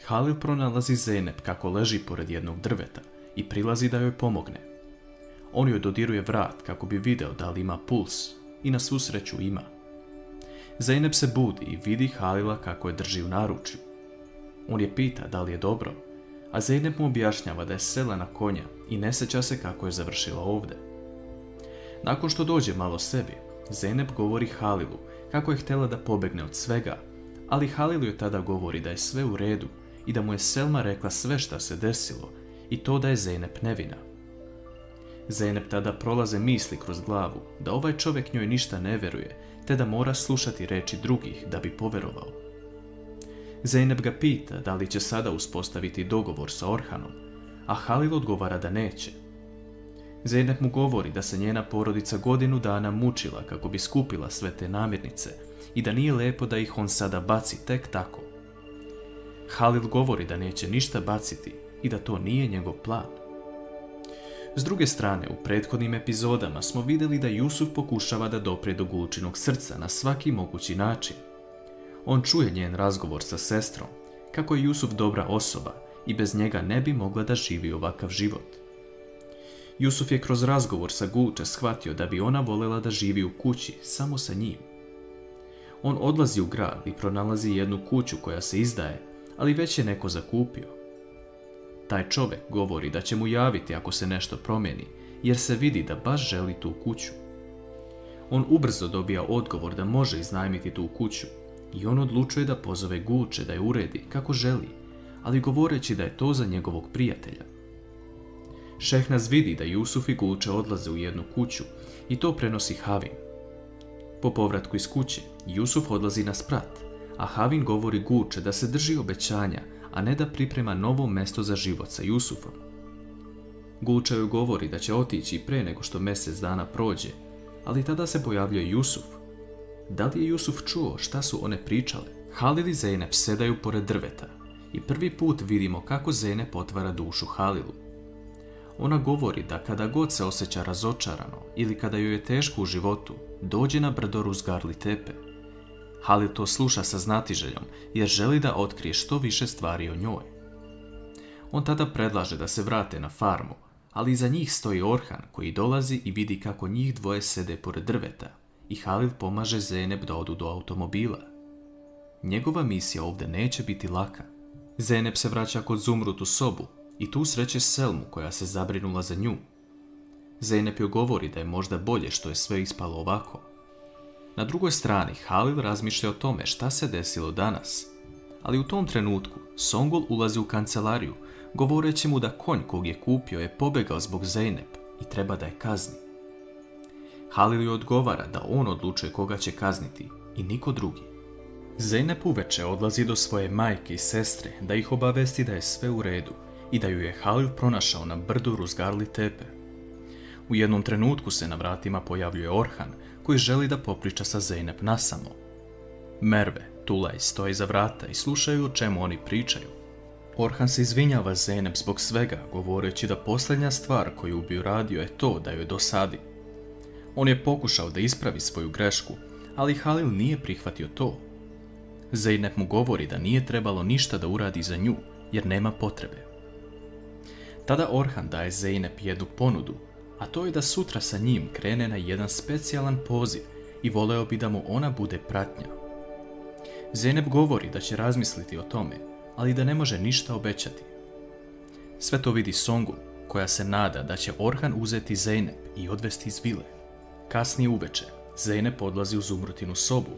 Halil pronalazi Zeynep kako leži pored jednog drveta i prilazi da joj pomogne. On joj dodiruje vrat kako bi video da li ima puls i na svu sreću ima. Zeynep se budi i vidi Halila kako je drži u naručju. On je pita da li je dobro, a Zeynep mu objašnjava da je sela na konja i ne sjeća se kako je završila ovdje. Nakon što dođe malo sebi, Zeynep govori Halilu kako je htjela da pobegne od svega, ali Halil joj tada govori da je sve u redu i da mu je Selma rekla sve šta se desilo i to da je Zeynep nevina. Zeynep tada prolaze misli kroz glavu da ovaj čovjek njoj ništa ne vjeruje, te da mora slušati reči drugih da bi poverovao. Zeynep ga pita da li će sada uspostaviti dogovor sa Orhanom, a Halil odgovara da neće. Zeynep mu govori da se njena porodica godinu dana mučila kako bi skupila sve te namirnice i da nije lepo da ih on sada baci tek tako. Halil govori da neće ništa baciti i da to nije njegov plan. S druge strane, u prethodnim epizodama smo vidjeli da Jusuf pokušava da dopre do Gulčinog srca na svaki mogući način. On čuje njen razgovor sa sestrom, kako je Jusuf dobra osoba i bez njega ne bi mogla da živi ovakav život. Jusuf je kroz razgovor sa Gulče shvatio da bi ona voljela da živi u kući samo sa njim. On odlazi u grad i pronalazi jednu kuću koja se izdaje, ali već je neko zakupio. Taj čovjek govori da će mu javiti ako se nešto promijeni, jer se vidi da baš želi tu kuću. On ubrzo dobija odgovor da može iznajmiti tu kuću i on odlučuje da pozove Gulče da je uredi kako želi, ali govoreći da je to za njegovog prijatelja. Šehnaz vidi da Jusuf i Gulče odlaze u jednu kuću i to prenosi Havin. Po povratku iz kuće, Jusuf odlazi na sprat, a Havin govori Gulče da se drži obećanja, a ne da priprema novo mesto za život sa Jusufom. Gulče joj govori da će otići pre nego što mjesec dana prođe, ali tada se pojavljuje Jusuf. Da li je Jusuf čuo šta su one pričale? Halil i Zeynep sedaju pored drveta i prvi put vidimo kako Zeynep otvara dušu Halilu. Ona govori da kada god se osjeća razočarano ili kada joj je teško u životu, dođe na brdo Ruzgarli tepe. Halil to sluša sa znatiželjom jer želi da otkrije što više stvari o njoj. On tada predlaže da se vrate na farmu, ali iza njih stoji Orhan koji dolazi i vidi kako njih dvoje sede pored drveta i Halil pomaže Zeynep da odu do automobila. Njegova misija ovdje neće biti laka. Zeynep se vraća kod Zumrut u sobu i tu sreće Selmu koja se zabrinula za nju. Zeynep joj govori da je možda bolje što je sve ispalo ovako. Na drugoj strani Halil razmišlja o tome šta se desilo danas, ali u tom trenutku Songul ulazi u kancelariju govoreći mu da konj kog je kupio je pobegao zbog Zeynep i treba da je kazni. Halil joj odgovara da on odlučuje koga će kazniti i niko drugi. Zeynep uveče odlazi do svoje majke i sestre da ih obavesti da je sve u redu i da ju je Halil pronašao na brdu Ruzgarli tepe. U jednom trenutku se na vratima pojavljuje Orhan koji želi da popriča sa Zeynep nasamo. Merve, Tulaj stoji za vrata i slušaju o čemu oni pričaju. Orhan se izvinjava Zeynep zbog svega, govoreći da posljednja stvar koju bi uradio je to da joj dosadi. On je pokušao da ispravi svoju grešku, ali Halil nije prihvatio to. Zeynep mu govori da nije trebalo ništa da uradi za nju, jer nema potrebe. Tada Orhan daje Zeynep jednu ponudu, a to je da sutra sa njim krene na jedan specijalan poziv i voleo bi da mu ona bude pratnja. Zeynep govori da će razmisliti o tome, ali da ne može ništa obećati. Sve to vidi Songul, koja se nada da će Orhan uzeti Zeynep i odvesti iz vile. Kasnije uveče, Zeynep odlazi u Zumrutinu sobu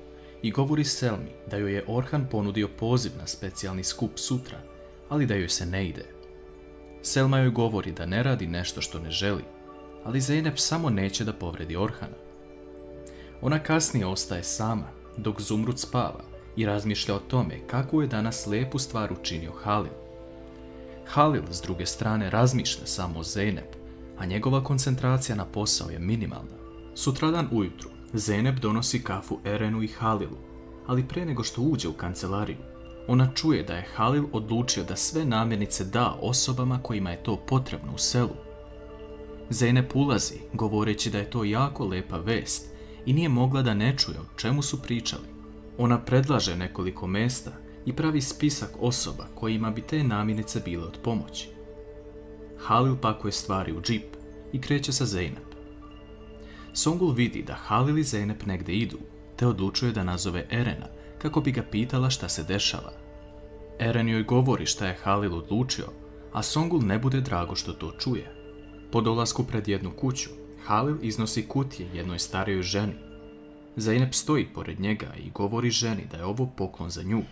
i govori Selmi da joj je Orhan ponudio poziv na specijalni skup sutra, ali da joj se ne ide. Selma joj govori da ne radi nešto što ne želi, ali Zeynep samo neće da povredi Orhana. Ona kasnije ostaje sama, dok Zumrut spava i razmišlja o tome kako je danas lepu stvar učinio Halil. Halil, s druge strane, razmišlja samo o Zeynep, a njegova koncentracija na posao je minimalna. Sutradan ujutru, Zeynep donosi kafu Erenu i Halilu, ali pre nego što uđe u kancelariju, ona čuje da je Halil odlučio da sve namirnice da osobama kojima je to potrebno u selu. Zeynep ulazi, govoreći da je to jako lepa vest i nije mogla da ne čuje o čemu su pričali. Ona predlaže nekoliko mesta i pravi spisak osoba kojima bi te namirnice bile od pomoći. Halil pakuje stvari u džip i kreće sa Zeynep. Songul vidi da Halil i Zeynep negdje idu, te odlučuje da nazove Erena kako bi ga pitala šta se dešava. Eren joj govori šta je Halil odlučio, a Songul ne bude drago što to čuje. Po dolasku pred jednu kuću, Halil iznosi kutije jednoj starijoj ženi. Zeynep stoji pored njega i govori ženi da je ovo poklon za nju.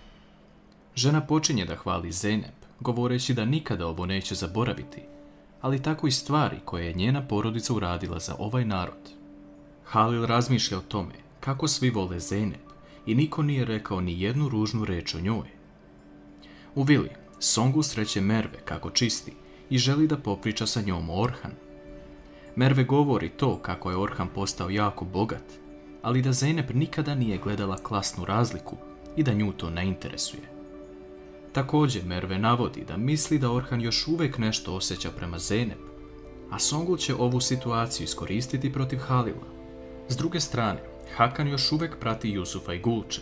Žena počinje da hvali Zeynep, govoreći da nikada ovo neće zaboraviti, ali tako i stvari koje je njena porodica uradila za ovaj narod. Halil razmišlja o tome kako svi vole Zeynep i niko nije rekao ni jednu ružnu reč o njoj. U vili, Songul sreće Merve kako čisti i želi da popriča sa njom o Orhan. Merve govori to kako je Orhan postao jako bogat, ali da Zeynep nikada nije gledala klasnu razliku i da nju to ne interesuje. Također Merve navodi da misli da Orhan još uvijek nešto osjeća prema Zeynep, a Songul će ovu situaciju iskoristiti protiv Halila. S druge strane, Hakan još uvijek prati Jusufa i Gulče.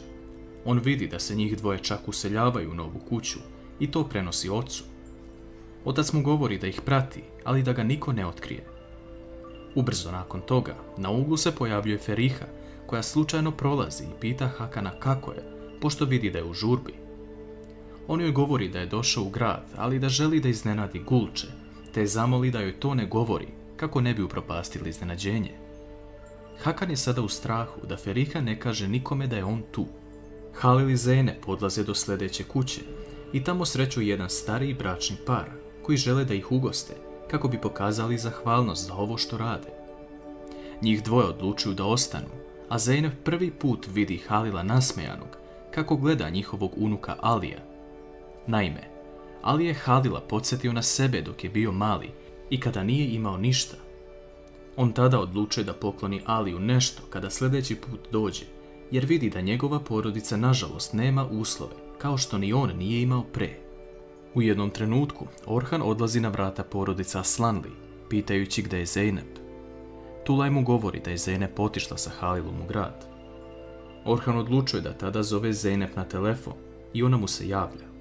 On vidi da se njih dvoje čak useljavaju u novu kuću i to prenosi ocu. Otac mu govori da ih prati, ali da ga niko ne otkrije. Ubrzo nakon toga, na uglu se pojavljuje Feriha, koja slučajno prolazi i pita Hakana kako je, pošto vidi da je u žurbi. On joj govori da je došao u grad, ali da želi da iznenadi Gulče, te je zamoli da joj to ne govori, kako ne bi upropastili iznenađenje. Hakan je sada u strahu da Feriha ne kaže nikome da je on tu. Halil i Zeynep odlaze do sljedeće kuće i tamo sreću jedan stariji bračni par koji žele da ih ugoste kako bi pokazali zahvalnost za ovo što rade. Njih dvoje odlučuju da ostanu, a Zeynep prvi put vidi Halila nasmejanog kako gleda njihovog unuka Alija. Naime, Ali je Halila podsjetio na sebe dok je bio mali i kada nije imao ništa. On tada odlučuje da pokloni Aliju nešto kada sljedeći put dođe, jer vidi da njegova porodica nažalost nema uslove, kao što ni on nije imao pre. U jednom trenutku Orhan odlazi na vrata porodica Aslanli, pitajući gdje je Zeynep. Tulaj mu govori da je Zeynep otišla sa Halilom u grad. Orhan odlučuje da tada zove Zeynep na telefon i ona mu se javlja.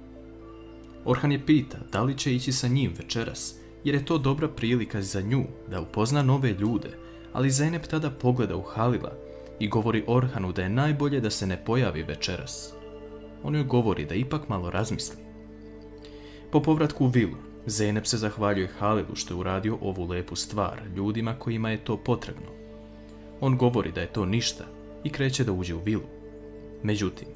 Orhan je pita da li će ići sa njim večeras, jer je to dobra prilika za nju da upozna nove ljude, ali Zeynep tada pogleda u Halila i govori Orhanu da je najbolje da se ne pojavi večeras. On joj govori da ipak malo razmisli. Po povratku u vilu, Zeynep se zahvaljuje Halilu što je uradio ovu lepu stvar ljudima kojima je to potrebno. On govori da je to ništa i kreće da uđe u vilu. Međutim,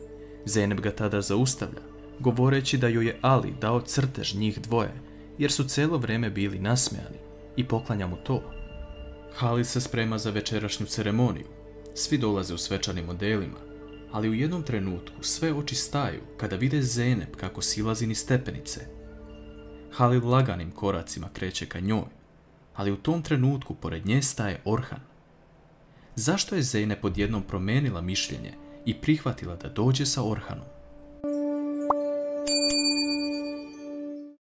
Zeynep ga tada zaustavlja, govoreći da joj je Ali dao crtež njih dvoje, jer su cijelo vrijeme bili nasmejani, i poklanja mu to. Halil se sprema za večerašnju ceremoniju. Svi dolaze u svečanim odelima, ali u jednom trenutku sve oči staju kada vide Zeynep kako silazi niz stepenice. Halil laganim koracima kreće ka njoj, ali u tom trenutku pored nje staje Orhan. Zašto je Zeynep odjednom promijenila mišljenje i prihvatila da dođe sa Orhanom?